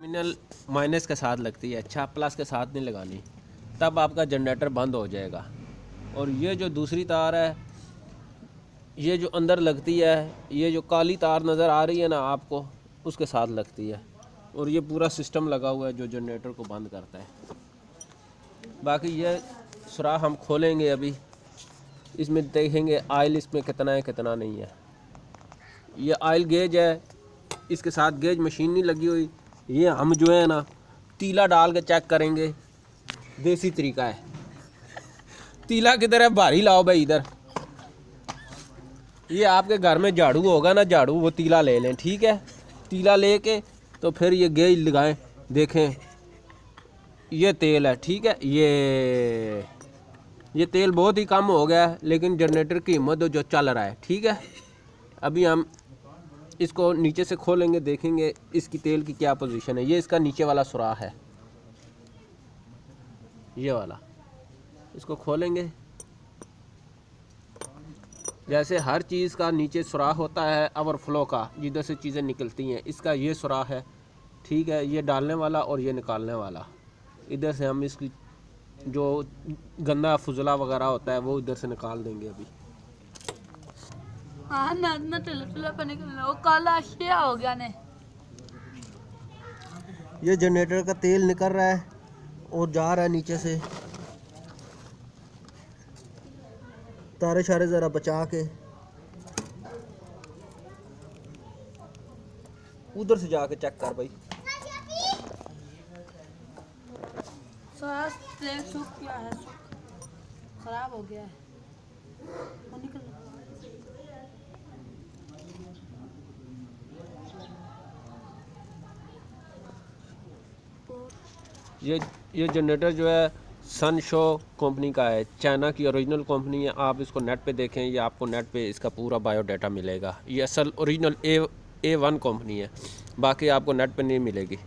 Terminal minus के साथ लगती है, अच्छा प्लस के साथ नहीं लगानी, तब आपका जनरेटर बंद हो जाएगा। और ये जो दूसरी तार है, ये जो अंदर लगती है, ये जो काली तार नज़र आ रही है ना आपको, उसके साथ लगती है। और ये पूरा सिस्टम लगा हुआ है जो जनरेटर को बंद करता है। बाकी ये सुराख हम खोलेंगे अभी, इसमें देखेंगे आयल इसमें कितना है कितना नहीं है। ये आयल गेज है, इसके साथ गेज मशीन नहीं लगी हुई। ये हम जो है ना तीला डाल के चेक करेंगे, देसी तरीका है। तीला किधर है? भारी लाओ भाई इधर। ये आपके घर में झाड़ू होगा ना, झाड़ू, वो तीला ले लें, ठीक है। तीला लेके तो फिर ये गेज लगाएं, देखें ये तेल है, ठीक है। ये तेल बहुत ही कम हो गया है, लेकिन जनरेटर की हिम्मत जो चल रहा है, ठीक है। अभी हम इसको नीचे से खोलेंगे, देखेंगे इसकी तेल की क्या पोजीशन है। ये इसका नीचे वाला सुराख है, ये वाला। इसको खोलेंगे, जैसे हर चीज़ का नीचे सुराख होता है ओवरफ्लो का, जिधर से चीज़ें निकलती हैं, इसका ये सुराख है, ठीक है। ये डालने वाला और ये निकालने वाला। इधर से हम इसकी जो गंदा फुजला वगैरह होता है वो इधर से निकाल देंगे अभी। हाँ ना काला क्या हो गया ने। ये जनरेटर का तेल निकल रहा है और जा रहा है नीचे से। तारे शारे ज़रा बचा के, उधर से जाके चेक कर भाई। तेल सूख गया है, खराब हो गया है, वो निकल। ये जनरेटर जो है सनशो कंपनी का है, चाइना की ओरिजिनल कंपनी है। आप इसको नेट पे देखें, ये आपको नेट पे इसका पूरा बायोडाटा मिलेगा। ये असल ओरिजिनल A1 कंपनी है, बाकी आपको नेट पे नहीं मिलेगी।